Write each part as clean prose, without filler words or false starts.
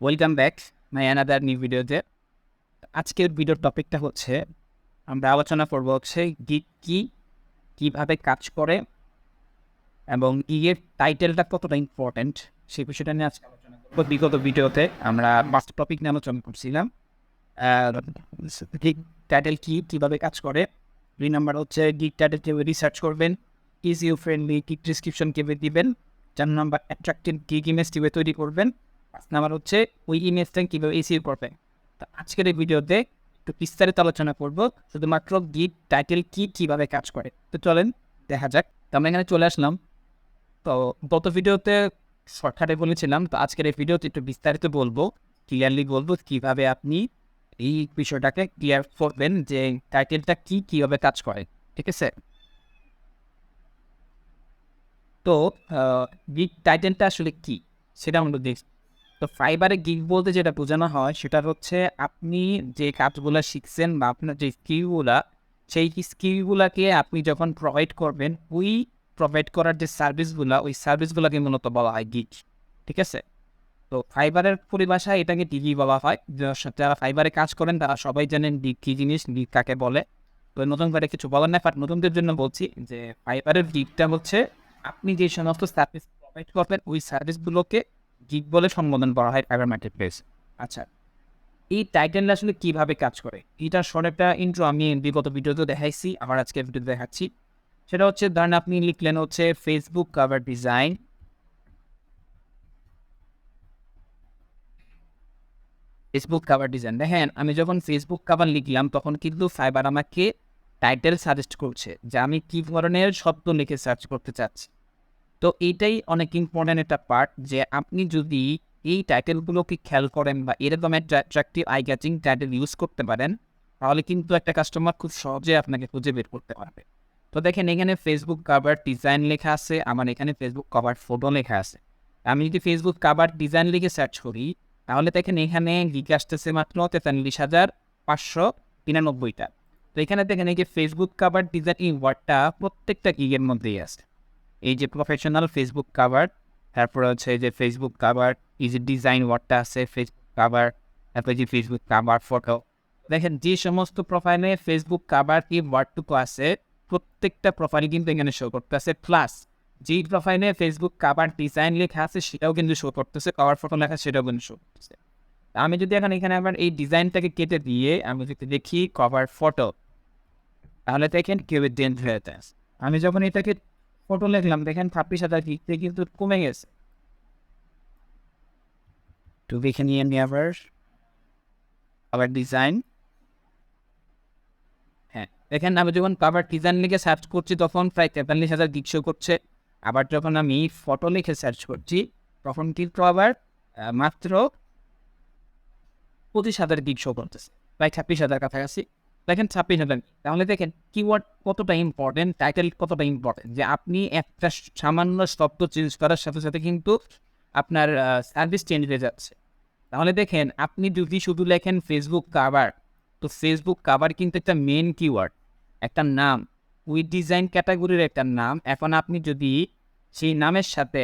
Welcome back my another new ভিডিওতে। আজকের ভিডিওর টপিকটা হচ্ছে আমরা আলোচনা করব হচ্ছে গিগ কি, কীভাবে কাজ করে এবং গিগের টাইটেলটা কতটা ইম্পর্ট্যান্ট সেই বিষয়টা নিয়ে আজকে আলোচনা করব। বিগত ভিডিওতে আমরা মাস্টার টপিক নিয়ে আলোচনা করছিলাম গিগ টাইটেল কি, কীভাবে কাজ করে। 2 নাম্বার হচ্ছে গিগ টাইটেল কীভাবে রিসার্চ করবেন, ইজিও ফ্রেন্ডলি গিগ ডিসক্রিপশন কীভাবে দিবেন। 4 নাম্বার অ্যাট্রাক্টিভ গিগ ইমেজ কীভাবে তৈরি করবেন। 5 নাম্বার হচ্ছে ওই ইমেজটা কীভাবে এসিও করবেন। তো আজকের এই ভিডিওতে একটু বিস্তারিত আলোচনা করব শুধুমাত্র গিগ টাইটেল কি, কীভাবে কাজ করে। তো চলেন দেখা যাক। তো আমরা এখানে চলে আসলাম। তো গত ভিডিওতে শর্টকাটে বলেছিলাম, তো আজকের এই ভিডিওতে একটু বিস্তারিত বলবো, ক্লিয়ারলি বলবো কীভাবে আপনি এই বিষয়টাকে ক্লিয়ার করবেন যে টাইটেলটা কি, কীভাবে কাজ করে। ঠিক আছে? তো গিগ টাইটেলটা আসলে কি সেটা আমরা দেখি। তো ফাইবারে গিগ বলতে যেটা বোঝানো হয় সেটা হচ্ছে আপনি যে কাজগুলো শিখছেন বা আপনার যে স্কিলগুলা, সেই স্কিলগুলাকে আপনি যখন প্রোভাইড করবেন, ওই প্রোভাইড করার যে সার্ভিসগুলা, ওই সার্ভিসগুলোকে মূলত বলা হয় গিগ। ঠিক আছে? তো ফাইবারের পরিভাষায় এটাকে গিগই বলা হয়। যারা ফাইবারে কাজ করেন তারা সবাই জানেন গিগ কী জিনিস, গিগ কাকে বলে। তো নতুন করে কিছু বলার নাই, বাট নতুনদের জন্য বলছি যে ফাইবারের গিগটা হচ্ছে আপনি যে সমস্ত সার্ভিস প্রোভাইড করবেন, ওই সার্ভিসগুলোকে গিগ বলে সম্বোধন করা হয় ফাইবার মার্কেট প্লেস। আচ্ছা, এই টাইটেলটা আসলে কীভাবে কাজ করে, এটার শর্ট একটা ইন্ট্রো আমি বিগত ভিডিওতে দেখাইছি, আবার আজকে ভিডিওতে দেখাচ্ছি। সেটা হচ্ছে ধরেন আপনি লিখলেন হচ্ছে Facebook cover design, Facebook cover design. দেখেন আমি যখন ফেসবুক কাভার লিখলাম তখন কিন্তু ফাইবার আমাকে টাইটেল সাজেস্ট করছে যে আমি কী ধরনের শব্দ লিখে সার্চ করতে চাচ্ছি। তো এইটাই অনেক ইম্পর্ট্যান্ট একটা পার্ট, যে আপনি যদি এই টাইটেলগুলোকে খেয়াল করেন বা এরকম একটা attractive eye catching title use করতে পারেন, তাহলে কিন্তু একটা কাস্টমার খুব সহজে আপনাকে খুঁজে বের করতে পারবে। তো দেখেন এখানে ফেসবুক কাভার ডিজাইন লেখা আছে, আমার এখানে ফেসবুক কভার ফটো লেখা আছে। আমি যদি ফেসবুক কাভার ডিজাইন লিখে সার্চ করি, তাহলে দেখেন এখানে গিগ আসতেছে মাত্র 43,593টা। তো এখানে দেখেন এই যে ফেসবুক কাভার ডিজাইন, এই ওয়ার্ডটা প্রত্যেকটা গিগের মধ্যেই আছে। এই যে প্রফেশনাল ফেসবুক কাভার, তারপরে হচ্ছে এই যে ফেসবুক কাভার, এই যে ডিজাইন ওয়ার্ডটা আছে ফেসবুক কাভার, তারপরে যে ফেসবুক কাভার ফটো। দেখেন যে সমস্ত প্রোফাইলে ফেসবুক কাভার এই ওয়ার্ডটুকু আছে, প্রত্যেকটা প্রোফাইল কিন্তু এখানে শো করতেছে। প্লাস যেই প্রোফাইলে ফেসবুক কাভার ডিজাইন লেখা আছে সেটাও কিন্তু শো করতেছে, কভার ফটো লেখা সেটাও কিন্তু শো করতেছে। আমি যদি এখানে আবার এই ডিজাইনটাকে কেটে দিয়ে আমি যদি দেখি কভার ফটো, তাহলে দেখেন কেউ ডেন্ট হয়ে যায়। আমি যখন এটাকে ফটো লিখলাম দেখেন 26,000 লিখতে কিন্তু কমে গেছে। তো দেখে নিয়ে আবার ডিজাইন, হ্যাঁ দেখেন আমি যখন কাভার ডিজাইন লিখে সার্চ করছি তখন প্রায় 43,000 গিগ শো করছে। আবার যখন আমি ফটো লিখে সার্চ করছি তখন কিন্তু আবার মাত্র 25,000 গিগ শো করতেছে, প্রায় 26,000 কাছাকাছি। দেখেন 26,000। তাহলে দেখেন কিওয়ার্ড কতটা ইম্পর্টেন্ট, টাইটেল কতটা ইম্পর্টেন্ট, যে আপনি একটা সামান্য শব্দ চেঞ্জ করার সাথে সাথে কিন্তু আপনার সার্ভিস চেঞ্জ হয়ে যাচ্ছে। তাহলে দেখেন আপনি যদি শুধু লেখেন ফেসবুক কাভার, তো ফেসবুক কাভার কিন্তু একটা মেন কিওয়ার্ড, একটা নাম, ওই ডিজাইন ক্যাটাগরির একটা নাম। এখন আপনি যদি সেই নামের সাথে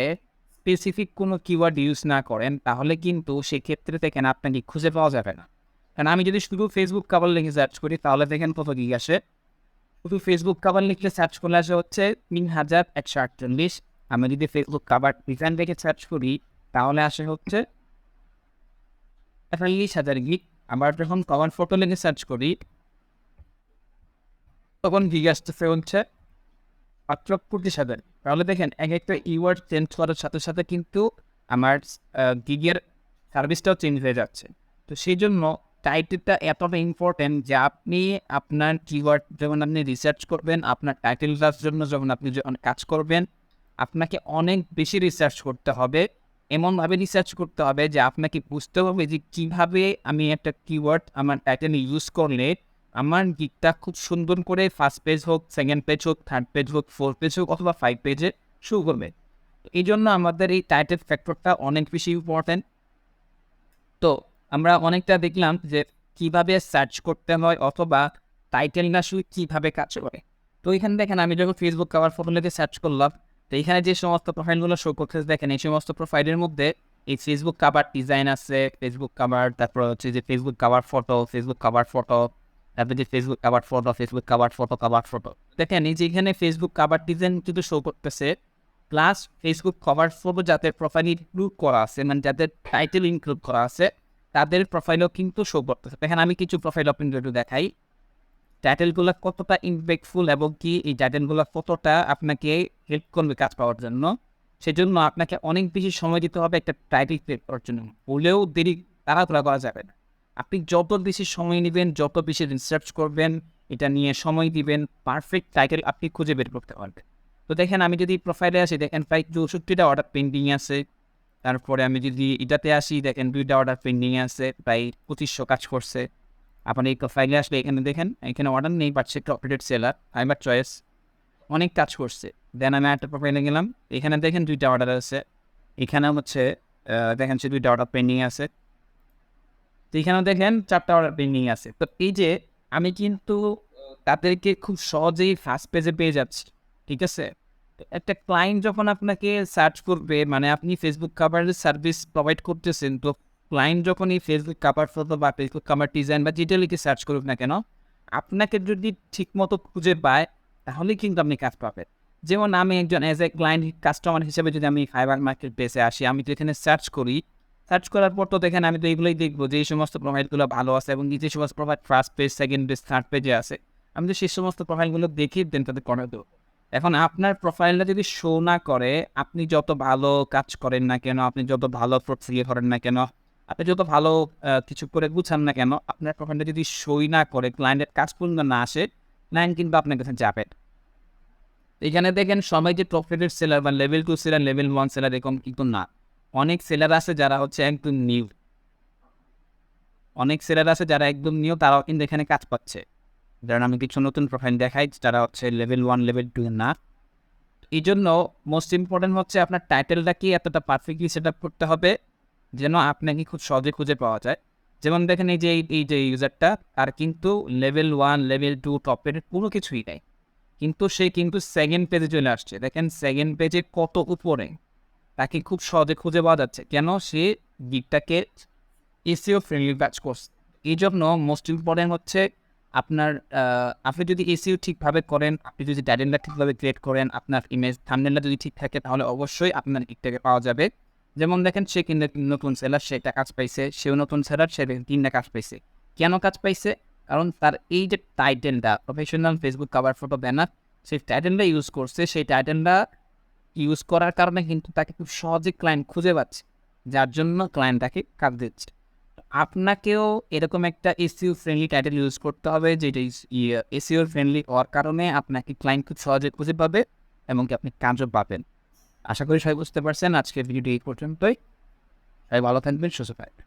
স্পেসিফিক কোনো কিওয়ার্ড ইউজ না করেন, তাহলে কিন্তু সেক্ষেত্রে দেখেন আপনাকে খুঁজে পাওয়া যাবে না। কারণ আমি যদি শুধু ফেসবুক কাভার লিখে সার্চ করি তাহলে দেখেন কত গিগ আসে। শুধু ফেসবুক কাভার লিখলে সার্চ করলে আসে হচ্ছে 3,148। আমি যদি ফেসবুক কাভার ডিজাইন লিখে সার্চ করি তাহলে আসে হচ্ছে 43,000 গিগ। আবার যখন কভার ফটো লিখে সার্চ করি তখন গিগ আসতেছে হচ্ছে মাত্র 25,000। তাহলে দেখেন এক একটা ইওয়ার্ড চেঞ্জ করার সাথে সাথে কিন্তু আমার গিগের সার্ভিসটাও চেঞ্জ হয়ে যাচ্ছে। তো সেই জন্য টাইটেলটা এতটা ইম্পর্টেন্ট যে আপনি আপনার কিওয়ার্ড যখন আপনি রিসার্চ করবেন, আপনার টাইটেলটার জন্য যখন আপনি কাজ করবেন, আপনাকে অনেক বেশি রিসার্চ করতে হবে। এমনভাবে রিসার্চ করতে হবে যে আপনাকে বুঝতে হবে যে কীভাবে আমি একটা কিওয়ার্ড আমার টাইটেলে ইউজ করলে আমার গিগটা খুব সুন্দর করে ফার্স্ট পেজ হোক, সেকেন্ড পেজ হোক, থার্ড পেজ হোক, ফোর্থ পেজ হোক অথবা 5 পেজে শো করবে। এই জন্য আমাদের এই টাইটেল ফ্যাক্টরটা অনেক বেশি ইম্পর্ট্যান্ট। তো আমরা অনেকটা দেখলাম যে কিভাবে সার্চ করতে হয় অথবা টাইটেল না শুধু কীভাবে কাজ করে। তো এখানে দেখেন আমি যখন ফেসবুক কভার ফটো লিখে সার্চ করলাম, তো এখানে যে সমস্ত প্রোফাইলগুলো শো করতেছে দেখেন এই সমস্ত প্রোফাইলের মধ্যে এই ফেসবুক কাভার ডিজাইন আছে, ফেসবুক কাভার, তারপর হচ্ছে যে ফেসবুক কাভার ফটো, তারপর যে Facebook cover photo, cover photo. দেখেন এই যে এখানে ফেসবুক কাভার ডিজাইন কিন্তু শো করতেছে, প্লাস ফেসবুক কভার ফটো যাদের প্রোফাইল ইনক্লুড করা আছে, মানে যাদের টাইটেল ইনক্লুড করা আছে, তাদের প্রোফাইলও কিন্তু শো করতেছে। দেখেন আমি কিছু প্রোফাইল আপনাদের একটু দেখাই, টাইটেলগুলো কতটা ইম্প্যাক্টফুল এবং কি এই টাইটেলগুলো কতটা আপনাকে হেল্প করবে কাজ পাওয়ার জন্য। সেজন্য আপনাকে অনেক বেশি সময় দিতে হবে একটা টাইটেল ক্রিয়েট করার জন্য, হলেও দেরি তাড়াহুড়া করা যাবে না। আপনি যত বেশি সময় নেবেন, যত বেশি রিসার্চ করবেন, এটা নিয়ে সময় দিবেন, পারফেক্ট টাইটেল আপনি খুঁজে বের করতে পারবেন। তো দেখেন আমি যদি প্রোফাইলে আসি, দেখেন প্রায় 64টা অর্ডার পেন্ডিং আছে। তারপরে আমি যদি এটাতে আসি, দেখেন 2টা অর্ডার পেন্ডিং আছে, প্রায় 2500 কাজ করছে। আপনি এই প্রোফাইলে আসলে এখানে দেখেন, এখানে অর্ডার নেই, বাট সে টপরেটেড সেলার, ফাইবার চয়েস, অনেক কাজ করছে। দেন আমি একটা প্রোফাইলে গেলাম, এখানে দেখেন 2টা অর্ডার আছে, এখানেও হচ্ছে দেখেন সে 2টা অর্ডার পেন্ডিং আছে, তো এখানেও দেখেন 4টা অর্ডার পেন্ডিং আছে। তো এই যে আমি কিন্তু তাদেরকে খুব সহজেই ফার্স্ট পেজে পেয়ে যাচ্ছি, ঠিক আছে। তো একটা ক্লায়েন্ট যখন আপনাকে সার্চ করবে, মানে আপনি ফেসবুক কাভারের সার্ভিস প্রোভাইড করতেছেন, তো ক্লায়েন্ট যখন এই ফেসবুক কাভার ফটো বা ফেসবুক কাভার ডিজাইন বা যেটা লিখে সার্চ করুক না কেন, আপনাকে যদি ঠিকমতো খুঁজে পায় তাহলেই কিন্তু আপনি কাজ পাবেন। যেমন আমি একজন অ্যাজ এ ক্লায়েন্ট কাস্টমার হিসেবে যদি আমি ফাইবার মার্কেট প্লেসে আসি, আমি তো এখানে সার্চ করি, সার্চ করার পর তো দেখেন আমি তো এইগুলোই দেখবো যে এই সমস্ত প্রোফাইলগুলো ভালো আছে এবং যে সমস্ত profile first page, second page, third পেজে আছে, আমি তো সেই সমস্ত প্রোফাইলগুলো দেখি দেন তাদের করে দেবো। এখন আপনার প্রোফাইলটা যদি শো না করে, আপনি যত ভালো কাজ করেন না কেন, আপনি যত ভালো পোর্টফোলিও করেন না কেন, আপনি যত ভালো কিছু করে গুছান না কেন, আপনার প্রোফাইলটা যদি শোই না করে, ক্লায়েন্টের কাজ পূর্ণ না আসে, ক্লায়েন্ট কিন্তু আপনার কাছে যাবে। এখানে দেখেন সবাই যে টপ রেটেড সেলার বা লেভেল 2 সেলার, লেভেল 1 সেলার এরকম কিন্তু না। অনেক সেলার আছে যারা হচ্ছে একদম নিউ, একদম নিউ, তারাও কিন্তু এখানে কাজ পাচ্ছে। যেমন আমি কিছু নতুন প্রোফাইল দেখাই যারা হচ্ছে লেভেল 1, লেভেল 2 না। এই জন্য মোস্ট ইম্পর্টেন্ট হচ্ছে আপনার টাইটেলটা কি এতটা পারফেক্টলি সেট আপ করতে হবে যেন আপনাকে খুব সহজে খুঁজে পাওয়া যায়। যেমন দেখেন এই যে ইউজারটা, তার কিন্তু লেভেল 1, লেভেল 2 টপের কোনো কিছুই নেই, কিন্তু সে কিন্তু সেকেন্ড পেজে চলে আসছে। দেখেন সেকেন্ড পেজে কত উপরে, তাকে খুব সহজে খুঁজে পাওয়া যাচ্ছে কেন, সে গিগটাকে এসইও ফ্রেন্ডলি কাজ করছে। এই জন্য মোস্ট ইম্পর্টেন্ট হচ্ছে আপনার আপনি যদি এসইও ঠিকভাবে করেন, আপনি যদি টাইটেলটা ঠিকভাবে ক্রিয়েট করেন, আপনার ইমেজ থাম্বনেলটা যদি ঠিক থাকে, তাহলে অবশ্যই আপনার গিগটাকে পাওয়া যাবে। যেমন দেখেন সে কিন্তু নতুন সেলার, সে একটা কাজ পাইছে, সেও নতুন সেলার, সে 3টা কাজ পাইছে। কেন কাজ পাইছে? কারণ তার এই যে টাইটেলটা professional Facebook cover photo banner, সেই টাইটেলটা ইউজ করছে, সেই টাইটেলটা ইউজ করার কারণে কিন্তু তাকে খুব সহজে ক্লায়েন্ট খুঁজে পাচ্ছে, যার জন্য ক্লায়েন্ট তাকে কাজ দিচ্ছে। আপনাকেও এরকম একটা এসইও ফ্রেন্ডলি টাইটেল ইউজ করতে হবে, যেটা এসইও ফ্রেন্ডলি হওয়ার কারণে আপনাকে ক্লায়েন্ট খুব সহজে খুঁজে পাবে এবং কি আপনি কাজও পাবেন। আশা করি সবাই বুঝতে পারছেন। আজকের ভিডিওটি এই পর্যন্তই। সবাই ভালো থাকবেন, সুস্থ থাকবেন।